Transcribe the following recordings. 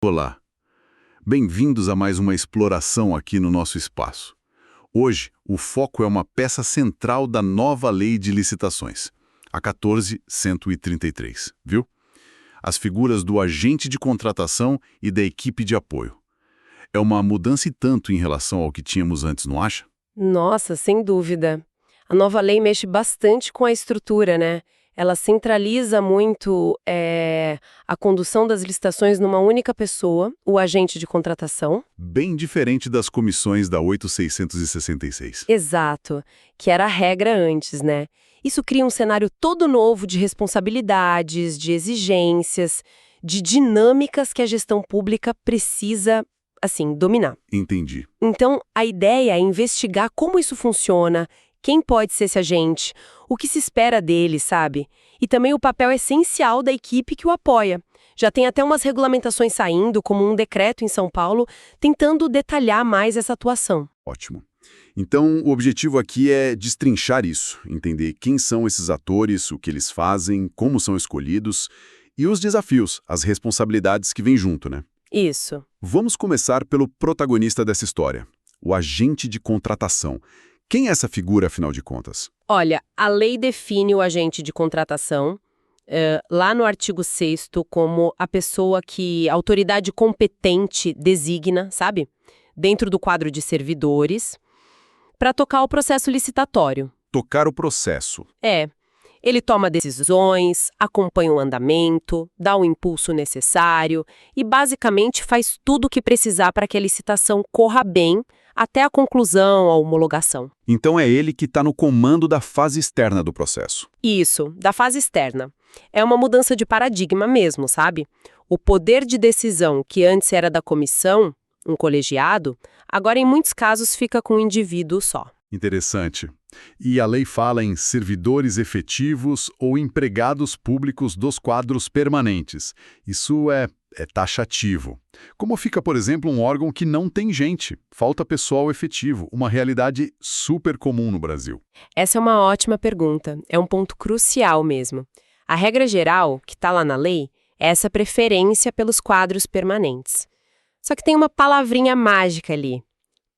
Olá, bem-vindos a mais uma exploração aqui no nosso espaço. Hoje, o foco é uma peça central da nova Lei de Licitações, a 14.133, viu? As figuras do agente de contratação e da equipe de apoio. É uma mudança e tanto em relação ao que tínhamos antes, não acha? Nossa, sem dúvida. A nova lei mexe bastante com a estrutura, né? Ela centraliza muito a condução das licitações numa única pessoa, o agente de contratação. Bem diferente das comissões da 8.666. Exato, que era a regra antes, né? Isso cria um cenário todo novo de responsabilidades, de exigências, de dinâmicas que a gestão pública precisa, assim, dominar. Entendi. Então, a ideia é investigar como isso funciona, quem pode ser esse agente, o que se espera dele, sabe? E também o papel essencial da equipe que o apoia. Já tem até umas regulamentações saindo, como um decreto em São Paulo, tentando detalhar mais essa atuação. Ótimo. Então, o objetivo aqui é destrinchar isso, entender quem são esses atores, o que eles fazem, como são escolhidos e os desafios, as responsabilidades que vêm junto, né? Isso. Vamos começar pelo protagonista dessa história, o agente de contratação. Quem é essa figura, afinal de contas? Olha, a lei define o agente de contratação, lá no artigo 6º, como a pessoa que a autoridade competente designa, sabe? Dentro do quadro de servidores, para tocar o processo licitatório. Tocar o processo. Ele toma decisões, acompanha o andamento, dá o impulso necessário e basicamente faz tudo o que precisar para que a licitação corra bem até a conclusão, a homologação. Então é ele que está no comando da fase externa do processo. Isso, da fase externa. É uma mudança de paradigma mesmo, sabe? O poder de decisão que antes era da comissão, um colegiado, agora em muitos casos fica com um indivíduo só. Interessante. E a lei fala em servidores efetivos ou empregados públicos dos quadros permanentes. Isso é taxativo. Como fica, por exemplo, um órgão que não tem gente, falta pessoal efetivo, uma realidade super comum no Brasil? Essa é uma ótima pergunta, é um ponto crucial mesmo. A regra geral, que está lá na lei, é essa preferência pelos quadros permanentes. Só que tem uma palavrinha mágica ali.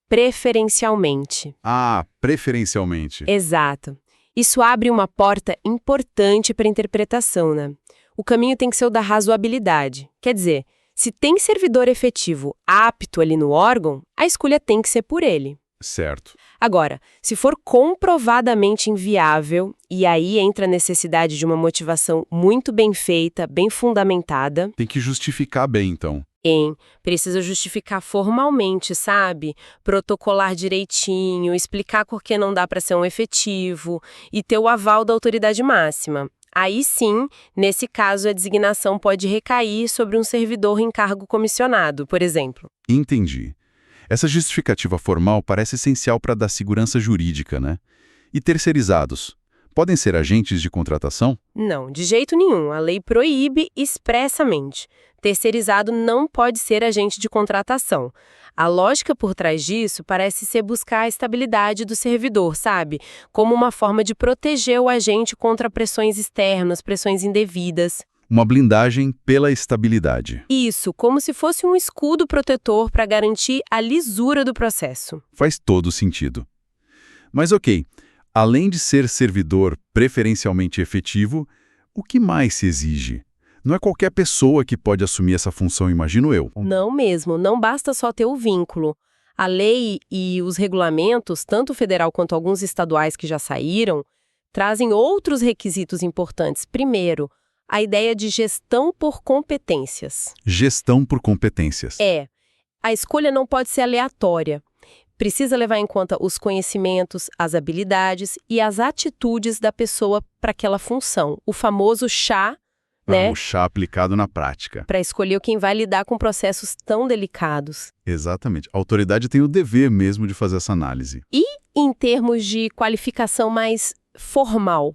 Preferencialmente. Ah, preferencialmente. Exato. Isso abre uma porta importante para a interpretação, né? O caminho tem que ser o da razoabilidade. Quer dizer, se tem servidor efetivo apto ali no órgão, a escolha tem que ser por ele. Certo. Agora, se for comprovadamente inviável, e aí entra a necessidade de uma motivação muito bem feita, bem fundamentada, Tem que justificar bem, então. precisa justificar formalmente, sabe? Protocolar direitinho, explicar por que não dá para ser um efetivo e ter o aval da autoridade máxima. Aí sim, nesse caso, a designação pode recair sobre um servidor em cargo comissionado, por exemplo. Entendi. Essa justificativa formal parece essencial para dar segurança jurídica, né? E terceirizados? Podem ser agentes de contratação? Não, de jeito nenhum. A lei proíbe expressamente. Terceirizado não pode ser agente de contratação. A lógica por trás disso parece ser buscar a estabilidade do servidor, sabe? Como uma forma de proteger o agente contra pressões externas, pressões indevidas. Uma blindagem pela estabilidade. Isso, como se fosse um escudo protetor para garantir a lisura do processo. Faz todo sentido. Mas ok, além de ser servidor preferencialmente efetivo, o que mais se exige? Não é qualquer pessoa que pode assumir essa função, imagino eu. Não mesmo, não basta só ter o vínculo. A lei e os regulamentos, tanto federal quanto alguns estaduais que já saíram, trazem outros requisitos importantes. Primeiro, a ideia de gestão por competências. Gestão por competências. A escolha não pode ser aleatória. Precisa levar em conta os conhecimentos, as habilidades e as atitudes da pessoa para aquela função. O famoso chá, né? O chá aplicado na prática. Para escolher quem vai lidar com processos tão delicados. Exatamente. A autoridade tem o dever mesmo de fazer essa análise. E em termos de qualificação mais formal,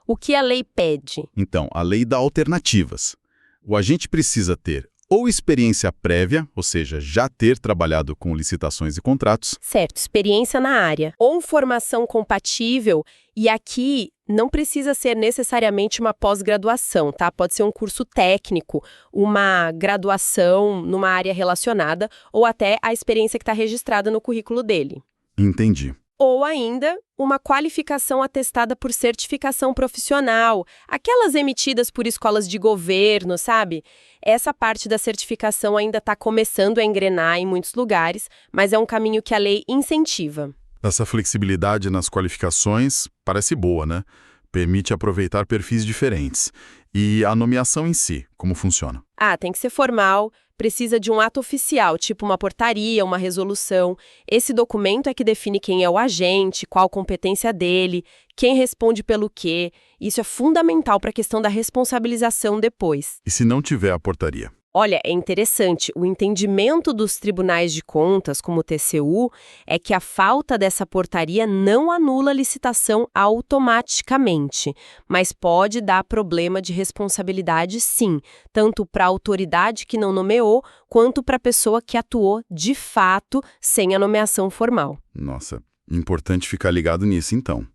o que a lei pede? Então, a lei dá alternativas. O agente precisa ter ou experiência prévia, ou seja, já ter trabalhado com licitações e contratos. Certo, experiência na área. Ou formação compatível, e aqui não precisa ser necessariamente uma pós-graduação, tá? Pode ser um curso técnico, uma graduação numa área relacionada, ou até a experiência que está registrada no currículo dele. Entendi. Ou ainda, uma qualificação atestada por certificação profissional, aquelas emitidas por escolas de governo, sabe? Essa parte da certificação ainda está começando a engrenar em muitos lugares, mas é um caminho que a lei incentiva. Essa flexibilidade nas qualificações parece boa, né? Permite aproveitar perfis diferentes. E a nomeação em si, como funciona? Tem que ser formal, precisa de um ato oficial, tipo uma portaria, uma resolução. Esse documento é que define quem é o agente, qual a competência dele, quem responde pelo quê. Isso é fundamental para a questão da responsabilização depois. E se não tiver a portaria? Olha, é interessante, o entendimento dos tribunais de contas, como o TCU, é que a falta dessa portaria não anula a licitação automaticamente, mas pode dar problema de responsabilidade sim, tanto para a autoridade que não nomeou, quanto para a pessoa que atuou de fato sem a nomeação formal. Nossa, importante ficar ligado nisso então.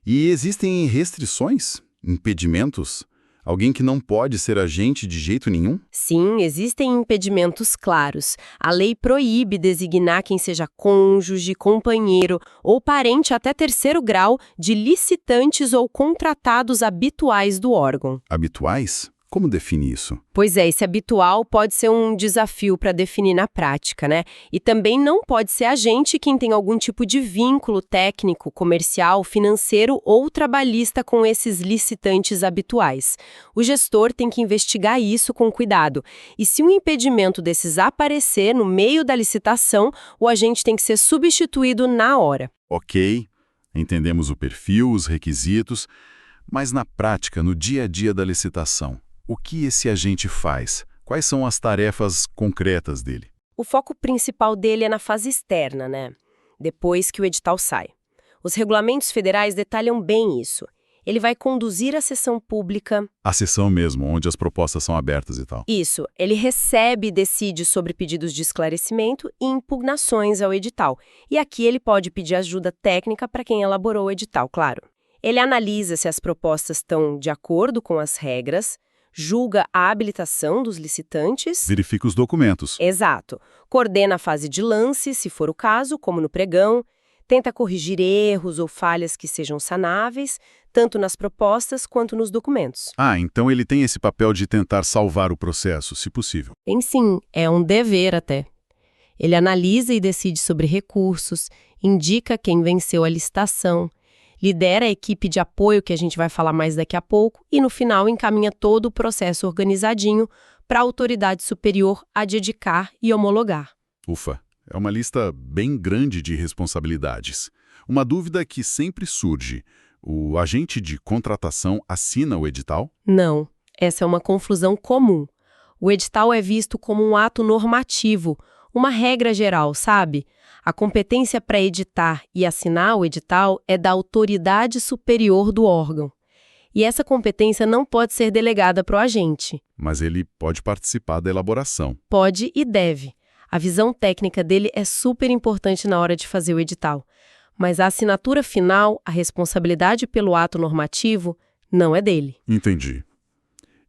E existem restrições? Impedimentos? Alguém que não pode ser agente de jeito nenhum? Sim, existem impedimentos claros. A lei proíbe designar quem seja cônjuge, companheiro ou parente até terceiro grau de licitantes ou contratados habituais do órgão. Habituais? Como define isso? Pois é, esse habitual pode ser um desafio para definir na prática, né? E também não pode ser agente quem tem algum tipo de vínculo técnico, comercial, financeiro ou trabalhista com esses licitantes habituais. O gestor tem que investigar isso com cuidado. E se um impedimento desses aparecer no meio da licitação, o agente tem que ser substituído na hora. Ok, entendemos o perfil, os requisitos, mas na prática, no dia a dia da licitação, o que esse agente faz? Quais são as tarefas concretas dele? O foco principal dele é na fase externa, né? Depois que o edital sai. Os regulamentos federais detalham bem isso. Ele vai conduzir a sessão pública. A sessão mesmo, onde as propostas são abertas e tal. Isso. Ele recebe e decide sobre pedidos de esclarecimento e impugnações ao edital. E aqui ele pode pedir ajuda técnica para quem elaborou o edital, claro. Ele analisa se as propostas estão de acordo com as regras, julga a habilitação dos licitantes. Verifica os documentos. Exato. Coordena a fase de lance, se for o caso, como no pregão. Tenta corrigir erros ou falhas que sejam sanáveis, tanto nas propostas quanto nos documentos. Então ele tem esse papel de tentar salvar o processo, se possível. Tem sim, é um dever até. Ele analisa e decide sobre recursos, indica quem venceu a licitação, lidera a equipe de apoio, que a gente vai falar mais daqui a pouco, e no final encaminha todo o processo organizadinho para a autoridade superior adjudicar e homologar. Ufa, é uma lista bem grande de responsabilidades. Uma dúvida que sempre surge: o agente de contratação assina o edital? Não, essa é uma confusão comum. O edital é visto como um ato normativo, uma regra geral, sabe? A competência para editar e assinar o edital é da autoridade superior do órgão. E essa competência não pode ser delegada para o agente. Mas ele pode participar da elaboração. Pode e deve. A visão técnica dele é super importante na hora de fazer o edital. Mas a assinatura final, a responsabilidade pelo ato normativo, não é dele. Entendi.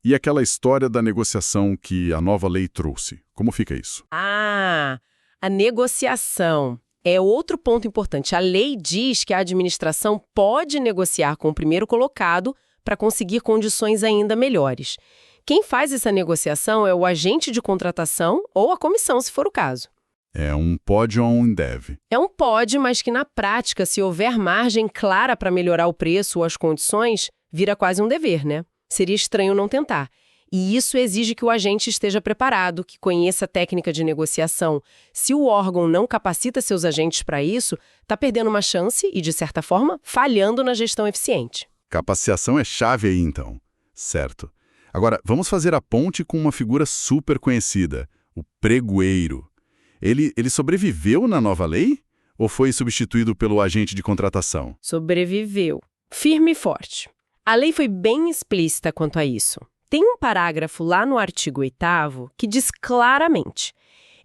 E aquela história da negociação que a nova lei trouxe, como fica isso? A negociação é outro ponto importante. A lei diz que a administração pode negociar com o primeiro colocado para conseguir condições ainda melhores. Quem faz essa negociação é o agente de contratação ou a comissão, se for o caso. É um pode ou um deve. É um pode, mas que na prática, se houver margem clara para melhorar o preço ou as condições, vira quase um dever, né? Seria estranho não tentar. E isso exige que o agente esteja preparado, que conheça a técnica de negociação. Se o órgão não capacita seus agentes para isso, está perdendo uma chance e, de certa forma, falhando na gestão eficiente. Capacitação é chave aí, então. Certo. Agora, vamos fazer a ponte com uma figura super conhecida, o pregoeiro. Ele sobreviveu na nova lei? Ou foi substituído pelo agente de contratação? Sobreviveu. Firme e forte. A lei foi bem explícita quanto a isso. Tem um parágrafo lá no artigo 8º que diz claramente: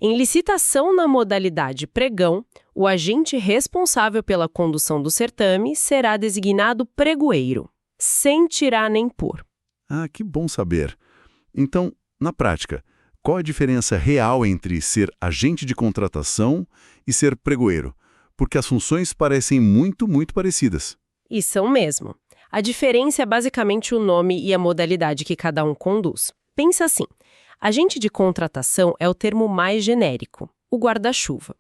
em licitação na modalidade pregão, o agente responsável pela condução do certame será designado pregoeiro, sem tirar nem pôr. Ah, que bom saber. Então, na prática, qual a diferença real entre ser agente de contratação e ser pregoeiro? Porque as funções parecem muito, muito parecidas. E são mesmo. A diferença é basicamente o nome e a modalidade que cada um conduz. Pensa assim, agente de contratação é o termo mais genérico, o guarda-chuva.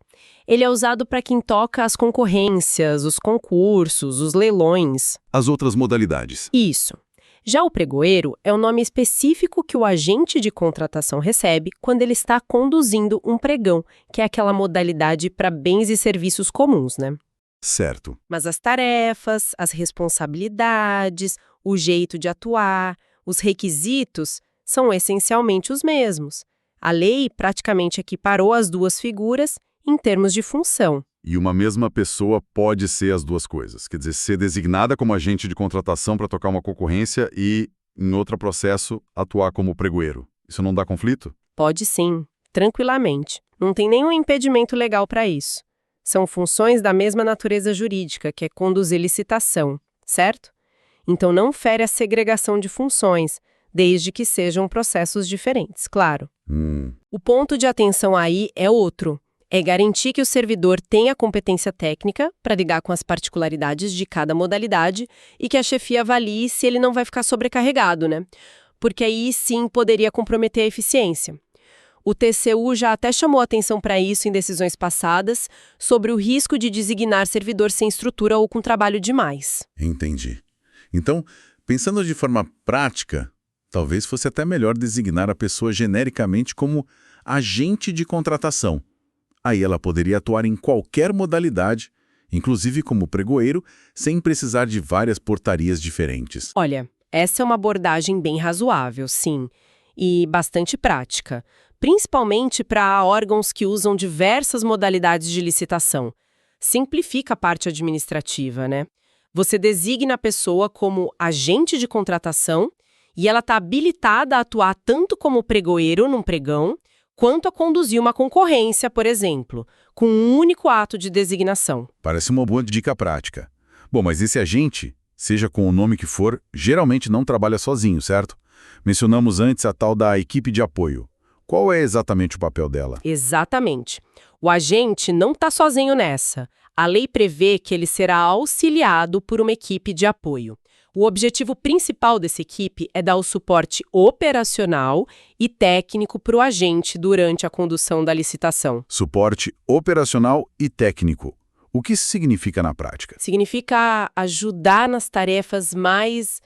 Ele é usado para quem toca as concorrências, os concursos, os leilões. As outras modalidades. Isso. Já o pregoeiro é o nome específico que o agente de contratação recebe quando ele está conduzindo um pregão, que é aquela modalidade para bens e serviços comuns, né? Certo. Mas as tarefas, as responsabilidades, o jeito de atuar, os requisitos são essencialmente os mesmos. A lei praticamente equiparou as duas figuras em termos de função. E uma mesma pessoa pode ser as duas coisas. Quer dizer, ser designada como agente de contratação para tocar uma concorrência e, em outro processo, atuar como pregoeiro. Isso não dá conflito? Pode sim, tranquilamente. Não tem nenhum impedimento legal para isso. São funções da mesma natureza jurídica, que é conduzir licitação, certo? Então não fere a segregação de funções, desde que sejam processos diferentes, claro. O ponto de atenção aí é outro. É garantir que o servidor tenha competência técnica para lidar com as particularidades de cada modalidade e que a chefia avalie se ele não vai ficar sobrecarregado, né? Porque aí sim poderia comprometer a eficiência. O TCU já até chamou atenção para isso em decisões passadas sobre o risco de designar servidor sem estrutura ou com trabalho demais. Entendi. Então, pensando de forma prática, talvez fosse até melhor designar a pessoa genericamente como agente de contratação. Aí ela poderia atuar em qualquer modalidade, inclusive como pregoeiro, sem precisar de várias portarias diferentes. Olha, essa é uma abordagem bem razoável, sim, e bastante prática, principalmente para órgãos que usam diversas modalidades de licitação. Simplifica a parte administrativa, né? Você designa a pessoa como agente de contratação e ela está habilitada a atuar tanto como pregoeiro num pregão, quanto a conduzir uma concorrência, por exemplo, com um único ato de designação. Parece uma boa dica prática. Bom, mas esse agente, seja com o nome que for, geralmente não trabalha sozinho, certo? Mencionamos antes a tal da equipe de apoio. Qual é exatamente o papel dela? Exatamente. O agente não está sozinho nessa. A lei prevê que ele será auxiliado por uma equipe de apoio. O objetivo principal dessa equipe é dar o suporte operacional e técnico para o agente durante a condução da licitação. Suporte operacional e técnico. O que isso significa na prática? Significa ajudar nas tarefas mais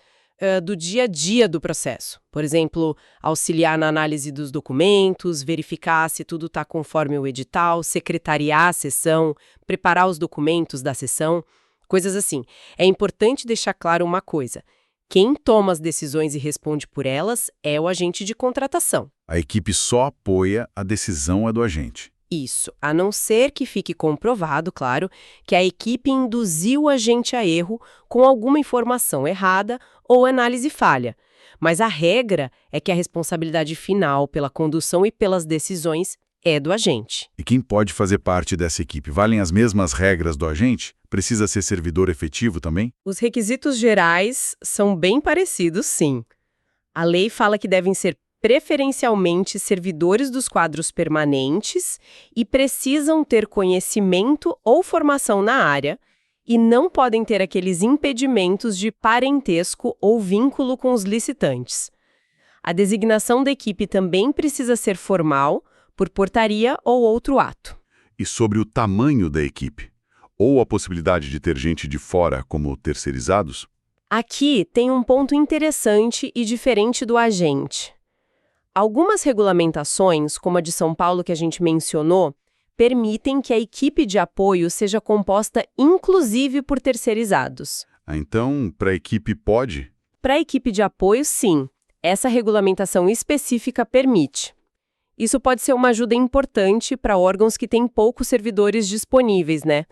do dia a dia do processo. Por exemplo, auxiliar na análise dos documentos, verificar se tudo está conforme o edital, secretariar a sessão, preparar os documentos da sessão, coisas assim. É importante deixar claro uma coisa: quem toma as decisões e responde por elas é o agente de contratação. A equipe só apoia, a decisão é do agente. Isso, a não ser que fique comprovado, claro, que a equipe induziu o agente a erro com alguma informação errada ou análise falha. Mas a regra é que a responsabilidade final pela condução e pelas decisões é do agente. E quem pode fazer parte dessa equipe? Valem as mesmas regras do agente? Precisa ser servidor efetivo também? Os requisitos gerais são bem parecidos, sim. A lei fala que devem ser preferencialmente servidores dos quadros permanentes e precisam ter conhecimento ou formação na área e não podem ter aqueles impedimentos de parentesco ou vínculo com os licitantes. A designação da equipe também precisa ser formal, por portaria ou outro ato. E sobre o tamanho da equipe? Ou a possibilidade de ter gente de fora como terceirizados? Aqui tem um ponto interessante e diferente do agente. Algumas regulamentações, como a de São Paulo que a gente mencionou, permitem que a equipe de apoio seja composta inclusive por terceirizados. Então, para a equipe pode? Para a equipe de apoio, sim. Essa regulamentação específica permite. Isso pode ser uma ajuda importante para órgãos que têm poucos servidores disponíveis, né?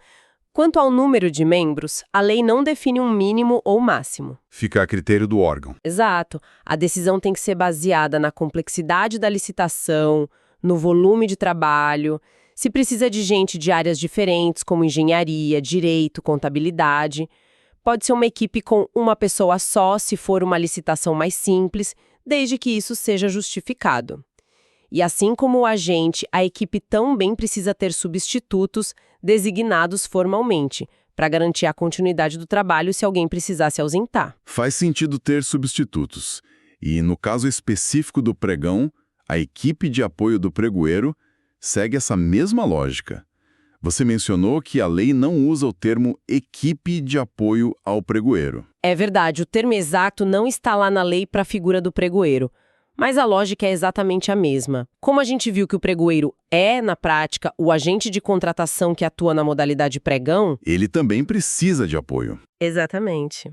Quanto ao número de membros, a lei não define um mínimo ou máximo. Fica a critério do órgão. Exato. A decisão tem que ser baseada na complexidade da licitação, no volume de trabalho, se precisa de gente de áreas diferentes, como engenharia, direito, contabilidade. Pode ser uma equipe com uma pessoa só, se for uma licitação mais simples, desde que isso seja justificado. E assim como o agente, a equipe também precisa ter substitutos designados formalmente, para garantir a continuidade do trabalho se alguém precisar se ausentar. Faz sentido ter substitutos. E, no caso específico do pregão, a equipe de apoio do pregoeiro segue essa mesma lógica. Você mencionou que a lei não usa o termo equipe de apoio ao pregoeiro. É verdade, o termo exato não está lá na lei para a figura do pregoeiro. Mas a lógica é exatamente a mesma. Como a gente viu que o pregoeiro é, na prática, o agente de contratação que atua na modalidade pregão... Ele também precisa de apoio. Exatamente.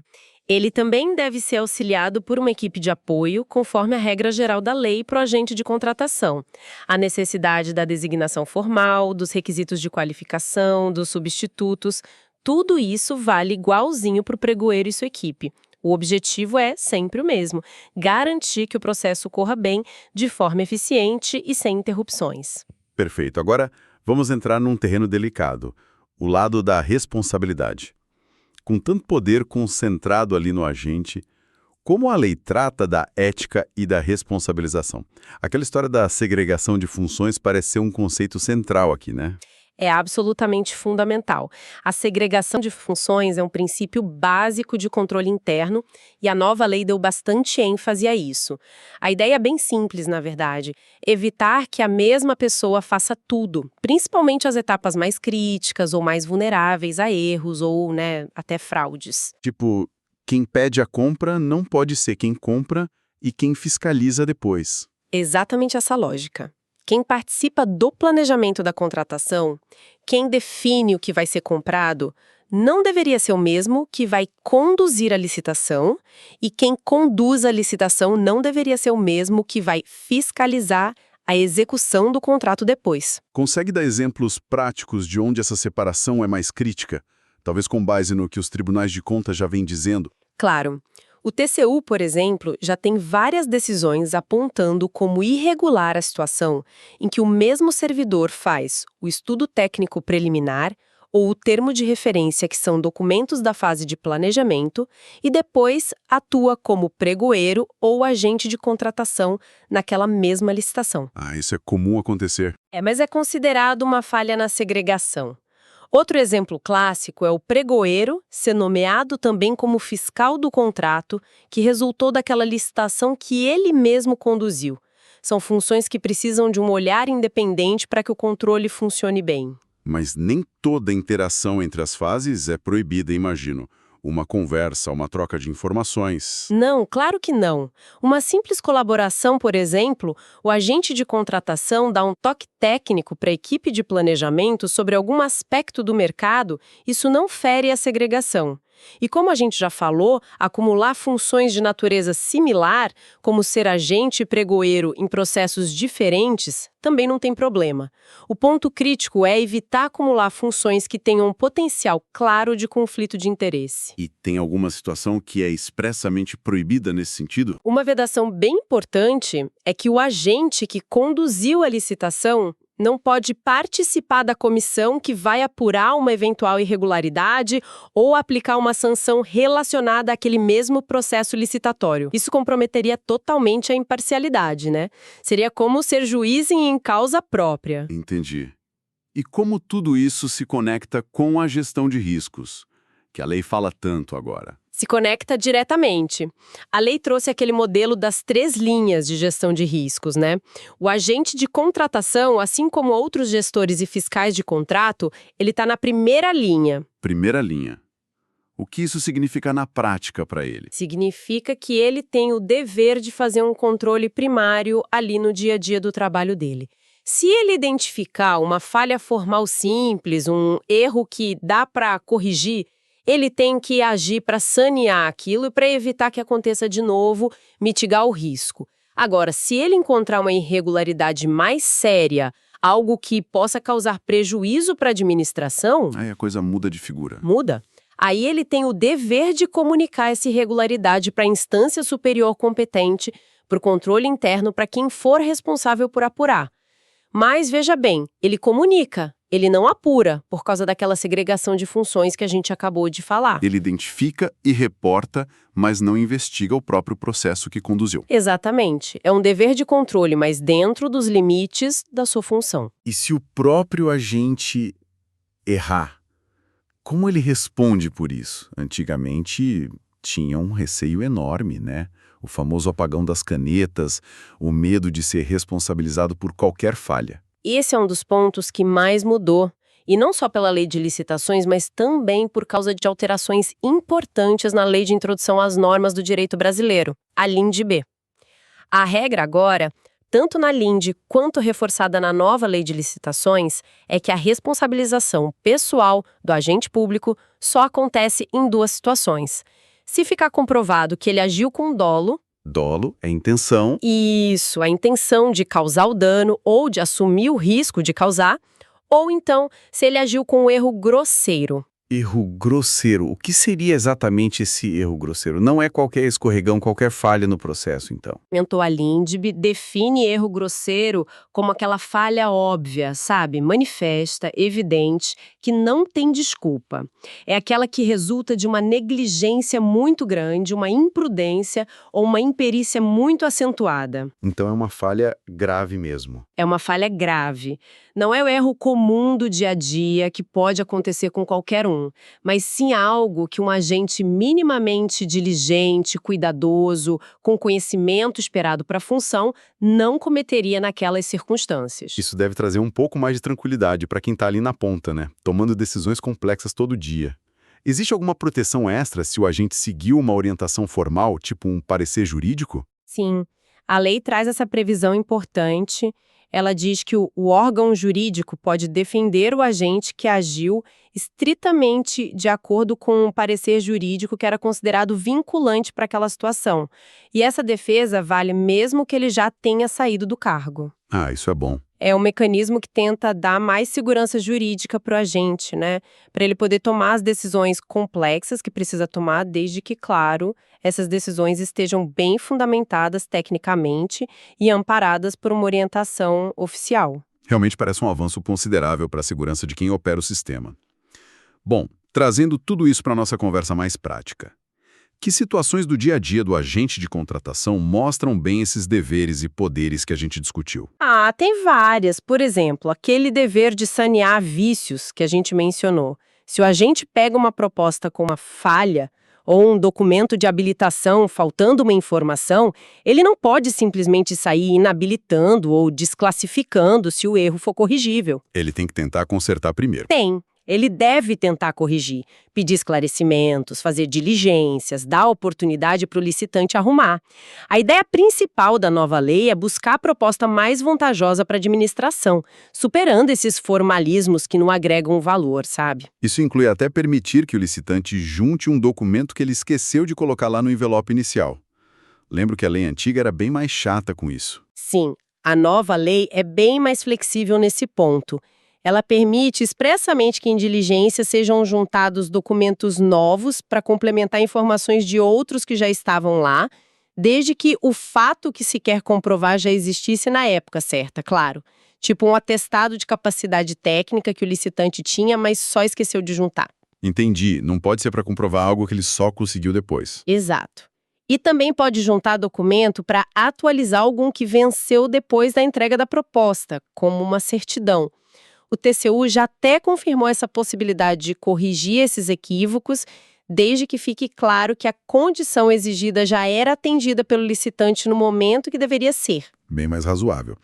Ele também deve ser auxiliado por uma equipe de apoio, conforme a regra geral da lei para o agente de contratação. A necessidade da designação formal, dos requisitos de qualificação, dos substitutos, tudo isso vale igualzinho para o pregoeiro e sua equipe. O objetivo é sempre o mesmo: garantir que o processo corra bem, de forma eficiente e sem interrupções. Perfeito. Agora, vamos entrar num terreno delicado, o lado da responsabilidade. Com tanto poder concentrado ali no agente, como a lei trata da ética e da responsabilização? Aquela história da segregação de funções parece ser um conceito central aqui, né? É absolutamente fundamental. A segregação de funções é um princípio básico de controle interno e a nova lei deu bastante ênfase a isso. A ideia é bem simples, na verdade: evitar que a mesma pessoa faça tudo, principalmente as etapas mais críticas ou mais vulneráveis a erros ou, até fraudes. Tipo, quem pede a compra não pode ser quem compra e quem fiscaliza depois. Exatamente essa lógica. Quem participa do planejamento da contratação, quem define o que vai ser comprado, não deveria ser o mesmo que vai conduzir a licitação, e quem conduz a licitação não deveria ser o mesmo que vai fiscalizar a execução do contrato depois. Consegue dar exemplos práticos de onde essa separação é mais crítica? Talvez com base no que os tribunais de contas já vêm dizendo. Claro. O TCU, por exemplo, já tem várias decisões apontando como irregular a situação em que o mesmo servidor faz o estudo técnico preliminar ou o termo de referência, que são documentos da fase de planejamento, e depois atua como pregoeiro ou agente de contratação naquela mesma licitação. Isso é comum acontecer. Mas é considerado uma falha na segregação. Outro exemplo clássico é o pregoeiro ser nomeado também como fiscal do contrato, que resultou daquela licitação que ele mesmo conduziu. São funções que precisam de um olhar independente para que o controle funcione bem. Mas nem toda interação entre as fases é proibida, imagino. Uma conversa, uma troca de informações. Não, claro que não. Uma simples colaboração, por exemplo, o agente de contratação dá um toque técnico para a equipe de planejamento sobre algum aspecto do mercado, isso não fere a segregação. E como a gente já falou, acumular funções de natureza similar, como ser agente e pregoeiro em processos diferentes, também não tem problema. O ponto crítico é evitar acumular funções que tenham um potencial claro de conflito de interesse. E tem alguma situação que é expressamente proibida nesse sentido? Uma vedação bem importante é que o agente que conduziu a licitação não pode participar da comissão que vai apurar uma eventual irregularidade ou aplicar uma sanção relacionada àquele mesmo processo licitatório. Isso comprometeria totalmente a imparcialidade, né? Seria como ser juiz em causa própria. Entendi. E como tudo isso se conecta com a gestão de riscos, que a lei fala tanto agora? Se conecta diretamente. A lei trouxe aquele modelo das 3 linhas de gestão de riscos, né? O agente de contratação, assim como outros gestores e fiscais de contrato, ele está na primeira linha. Primeira linha. O que isso significa na prática para ele? Significa que ele tem o dever de fazer um controle primário ali no dia a dia do trabalho dele. Se ele identificar uma falha formal simples, um erro que dá para corrigir, ele tem que agir para sanear aquilo e para evitar que aconteça de novo, mitigar o risco. Agora, se ele encontrar uma irregularidade mais séria, algo que possa causar prejuízo para a administração, Aí a coisa muda de figura. muda. Aí ele tem o dever de comunicar essa irregularidade para a instância superior competente, para o controle interno, para quem for responsável por apurar. Mas, veja bem, ele comunica, ele não apura, por causa daquela segregação de funções que a gente acabou de falar. Ele identifica e reporta, mas não investiga o próprio processo que conduziu. Exatamente. É um dever de controle, mas dentro dos limites da sua função. E se o próprio agente errar, como ele responde por isso? Antigamente tinha um receio enorme, né? O famoso apagão das canetas, o medo de ser responsabilizado por qualquer falha. Esse é um dos pontos que mais mudou. E não só pela lei de licitações, mas também por causa de alterações importantes na lei de introdução às normas do direito brasileiro, a LINDB. A regra agora, tanto na LIND quanto reforçada na nova lei de licitações, é que a responsabilização pessoal do agente público só acontece em duas situações. Se ficar comprovado que ele agiu com dolo, Dolo é intenção. isso, a intenção de causar o dano ou de assumir o risco de causar, ou então se ele agiu com um erro grosseiro. Erro grosseiro. O que seria exatamente esse erro grosseiro? Não é qualquer escorregão, qualquer falha no processo, então. A LINDB define erro grosseiro como aquela falha óbvia, sabe? Manifesta, evidente, que não tem desculpa. É aquela que resulta de uma negligência muito grande, uma imprudência ou uma imperícia muito acentuada. Então é uma falha grave mesmo. É uma falha grave. Não é o erro comum do dia a dia que pode acontecer com qualquer um, mas sim algo que um agente minimamente diligente, cuidadoso, com conhecimento esperado para a função, não cometeria naquelas circunstâncias. Isso deve trazer um pouco mais de tranquilidade para quem está ali na ponta, né? Tomando decisões complexas todo dia. Existe alguma proteção extra se o agente seguiu uma orientação formal, tipo um parecer jurídico? Sim, a lei traz essa previsão importante. Ela diz que o órgão jurídico pode defender o agente que agiu estritamente de acordo com um parecer jurídico que era considerado vinculante para aquela situação. E essa defesa vale mesmo que ele já tenha saído do cargo. Ah, isso é bom. É um mecanismo que tenta dar mais segurança jurídica para o agente, né? Para ele poder tomar as decisões complexas que precisa tomar, desde que, claro, essas decisões estejam bem fundamentadas tecnicamente e amparadas por uma orientação oficial. Realmente parece um avanço considerável para a segurança de quem opera o sistema. Bom, trazendo tudo isso para a nossa conversa mais prática. Que situações do dia a dia do agente de contratação mostram bem esses deveres e poderes que a gente discutiu? Ah, tem várias. Por exemplo, aquele dever de sanear vícios que a gente mencionou. Se o agente pega uma proposta com uma falha ou um documento de habilitação faltando uma informação, ele não pode simplesmente sair inabilitando ou desclassificando se o erro for corrigível. Ele tem que tentar consertar primeiro. Tem. Ele deve tentar corrigir, pedir esclarecimentos, fazer diligências, dar oportunidade para o licitante arrumar. A ideia principal da nova lei é buscar a proposta mais vantajosa para a administração, superando esses formalismos que não agregam valor, sabe? Isso inclui até permitir que o licitante junte um documento que ele esqueceu de colocar lá no envelope inicial. Lembro que a lei antiga era bem mais chata com isso. Sim, a nova lei é bem mais flexível nesse ponto. Ela permite expressamente que em diligência sejam juntados documentos novos para complementar informações de outros que já estavam lá, desde que o fato que se quer comprovar já existisse na época certa, claro. Tipo um atestado de capacidade técnica que o licitante tinha, mas só esqueceu de juntar. Entendi, não pode ser para comprovar algo que ele só conseguiu depois. Exato. E também pode juntar documento para atualizar algum que venceu depois da entrega da proposta, como uma certidão. O TCU já até confirmou essa possibilidade de corrigir esses equívocos, desde que fique claro que a condição exigida já era atendida pelo licitante no momento que deveria ser. Bem mais razoável.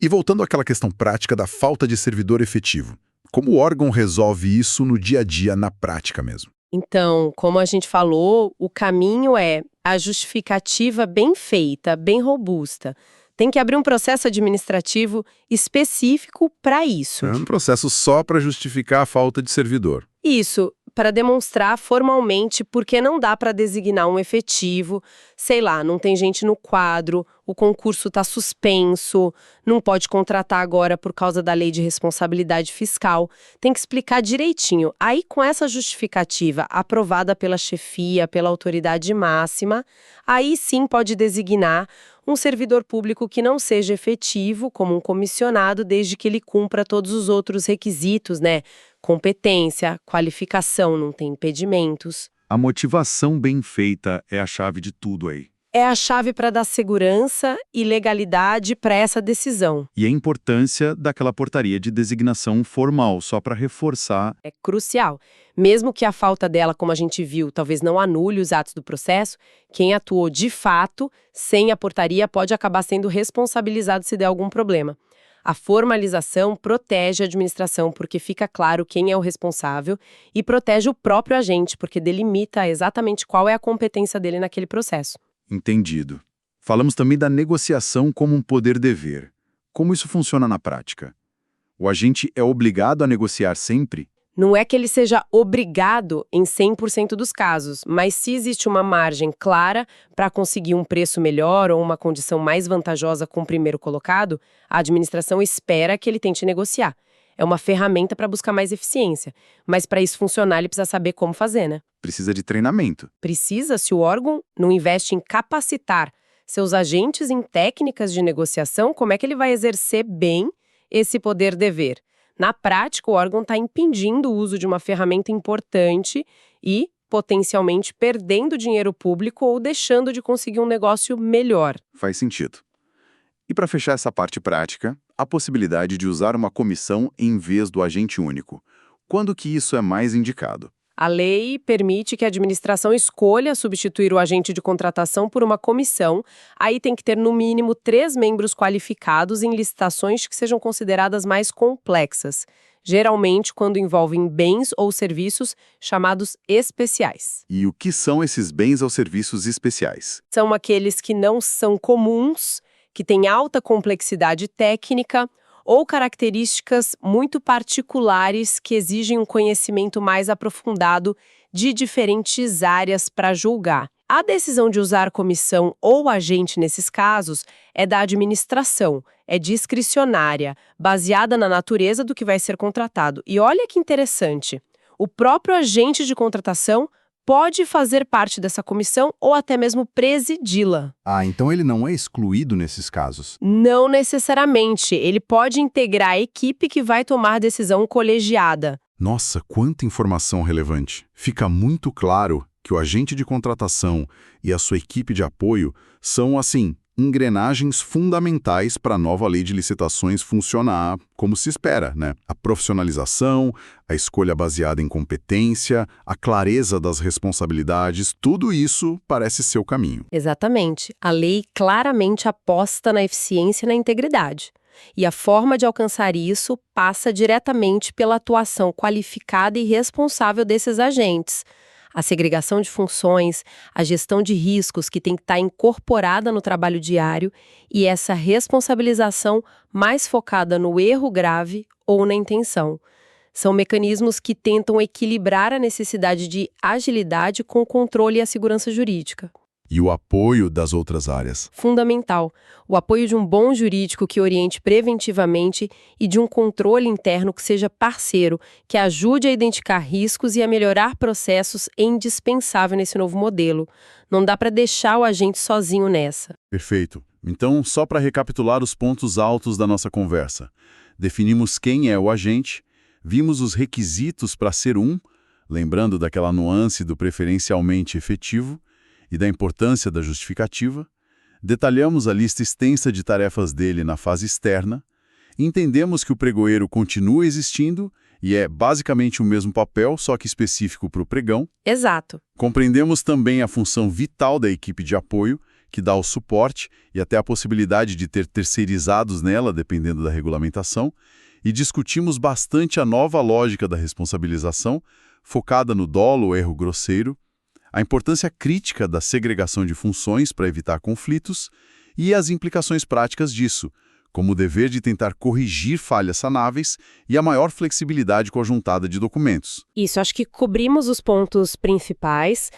E voltando àquela questão prática da falta de servidor efetivo, como o órgão resolve isso no dia a dia, na prática mesmo? Então, como a gente falou, o caminho é a justificativa bem feita, bem robusta. Tem que abrir um processo administrativo específico para isso. É um processo só para justificar a falta de servidor. Isso. para demonstrar formalmente por que não dá para designar um efetivo, sei lá, não tem gente no quadro, o concurso está suspenso, não pode contratar agora por causa da lei de responsabilidade fiscal. Tem que explicar direitinho. Aí, com essa justificativa aprovada pela chefia, pela autoridade máxima, aí sim pode designar um servidor público que não seja efetivo, como um comissionado, desde que ele cumpra todos os outros requisitos, né? Competência, qualificação, não tem impedimentos. A motivação bem feita é a chave de tudo aí. É a chave para dar segurança e legalidade para essa decisão. E a importância daquela portaria de designação formal, só para reforçar. É crucial. Mesmo que a falta dela, como a gente viu, talvez não anule os atos do processo, quem atuou de fato, sem a portaria, pode acabar sendo responsabilizado se der algum problema. A formalização protege a administração porque fica claro quem é o responsável e protege o próprio agente porque delimita exatamente qual é a competência dele naquele processo. Entendido. Falamos também da negociação como um poder-dever. Como isso funciona na prática? O agente é obrigado a negociar sempre? Não é que ele seja obrigado em 100% dos casos, mas se existe uma margem clara para conseguir um preço melhor ou uma condição mais vantajosa com o primeiro colocado, a administração espera que ele tente negociar. É uma ferramenta para buscar mais eficiência, mas para isso funcionar ele precisa saber como fazer, né? Precisa de treinamento. Precisa se o órgão não investe em capacitar seus agentes em técnicas de negociação, como é que ele vai exercer bem esse poder-dever? Na prática, o órgão está impedindo o uso de uma ferramenta importante e, potencialmente, perdendo dinheiro público ou deixando de conseguir um negócio melhor. Faz sentido. E para fechar essa parte prática, a possibilidade de usar uma comissão em vez do agente único. Quando que isso é mais indicado? A lei permite que a administração escolha substituir o agente de contratação por uma comissão. Aí tem que ter, no mínimo, 3 membros qualificados em licitações que sejam consideradas mais complexas, geralmente quando envolvem bens ou serviços chamados especiais. E o que são esses bens ou serviços especiais? São aqueles que não são comuns, que têm alta complexidade técnica ou características muito particulares que exigem um conhecimento mais aprofundado de diferentes áreas para julgar. A decisão de usar comissão ou agente nesses casos é da administração, é discricionária, baseada na natureza do que vai ser contratado. E olha que interessante, o próprio agente de contratação pode fazer parte dessa comissão ou até mesmo presidi-la. Ah, então ele não é excluído nesses casos? Não necessariamente. Ele pode integrar a equipe que vai tomar decisão colegiada. Nossa, quanta informação relevante! Fica muito claro que o agente de contratação e a sua equipe de apoio são, assim, engrenagens fundamentais para a nova lei de licitações funcionar como se espera, né? A profissionalização, a escolha baseada em competência, a clareza das responsabilidades, tudo isso parece ser o caminho. Exatamente. A lei claramente aposta na eficiência e na integridade. E a forma de alcançar isso passa diretamente pela atuação qualificada e responsável desses agentes. A segregação de funções, a gestão de riscos que tem que estar incorporada no trabalho diário e essa responsabilização mais focada no erro grave ou na intenção. São mecanismos que tentam equilibrar a necessidade de agilidade com o controle e a segurança jurídica. E o apoio das outras áreas. Fundamental. O apoio de um bom jurídico que oriente preventivamente e de um controle interno que seja parceiro, que ajude a identificar riscos e a melhorar processos é indispensável nesse novo modelo. Não dá para deixar o agente sozinho nessa. Perfeito. Então, só para recapitular os pontos altos da nossa conversa. Definimos quem é o agente, vimos os requisitos para ser um, lembrando daquela nuance do preferencialmente efetivo, e da importância da justificativa, detalhamos a lista extensa de tarefas dele na fase externa, entendemos que o pregoeiro continua existindo e é basicamente o mesmo papel, só que específico para o pregão. Exato. Compreendemos também a função vital da equipe de apoio, que dá o suporte e até a possibilidade de ter terceirizados nela, dependendo da regulamentação, e discutimos bastante a nova lógica da responsabilização, focada no dolo ou erro grosseiro, a importância crítica da segregação de funções para evitar conflitos e as implicações práticas disso, como o dever de tentar corrigir falhas sanáveis e a maior flexibilidade com a juntada de documentos. Isso, acho que cobrimos os pontos principais.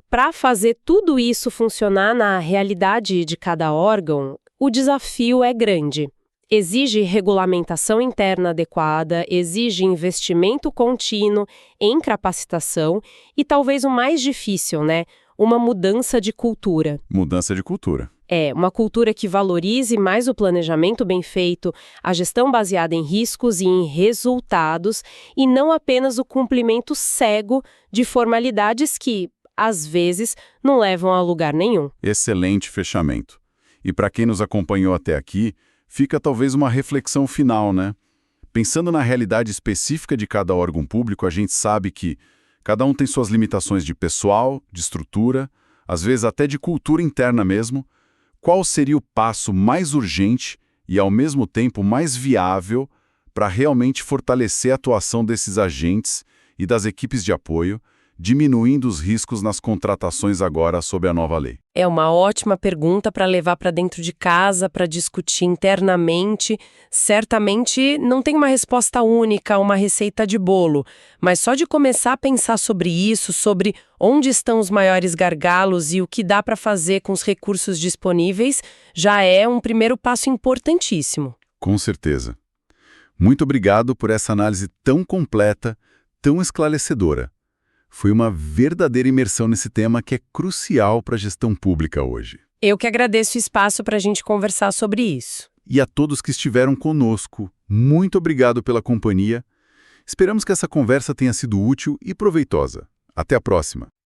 Para fazer tudo isso funcionar na realidade de cada órgão, o desafio é grande. Exige regulamentação interna adequada, exige investimento contínuo em capacitação e talvez o mais difícil, né? Uma mudança de cultura. Mudança de cultura. Uma cultura que valorize mais o planejamento bem feito, a gestão baseada em riscos e em resultados, e não apenas o cumprimento cego de formalidades que, às vezes, não levam a lugar nenhum. Excelente fechamento. E para quem nos acompanhou até aqui, fica talvez uma reflexão final, né? Pensando na realidade específica de cada órgão público, a gente sabe que cada um tem suas limitações de pessoal, de estrutura, às vezes até de cultura interna mesmo. Qual seria o passo mais urgente e, ao mesmo tempo, mais viável para realmente fortalecer a atuação desses agentes e das equipes de apoio, diminuindo os riscos nas contratações agora sob a nova lei? É uma ótima pergunta para levar para dentro de casa, para discutir internamente. Certamente não tem uma resposta única, uma receita de bolo, mas só de começar a pensar sobre isso, sobre onde estão os maiores gargalos e o que dá para fazer com os recursos disponíveis, já é um primeiro passo importantíssimo. Com certeza. Muito obrigado por essa análise tão completa, tão esclarecedora. Foi uma verdadeira imersão nesse tema que é crucial para a gestão pública hoje. Eu que agradeço o espaço para a gente conversar sobre isso. E a todos que estiveram conosco, muito obrigado pela companhia. Esperamos que essa conversa tenha sido útil e proveitosa. Até a próxima!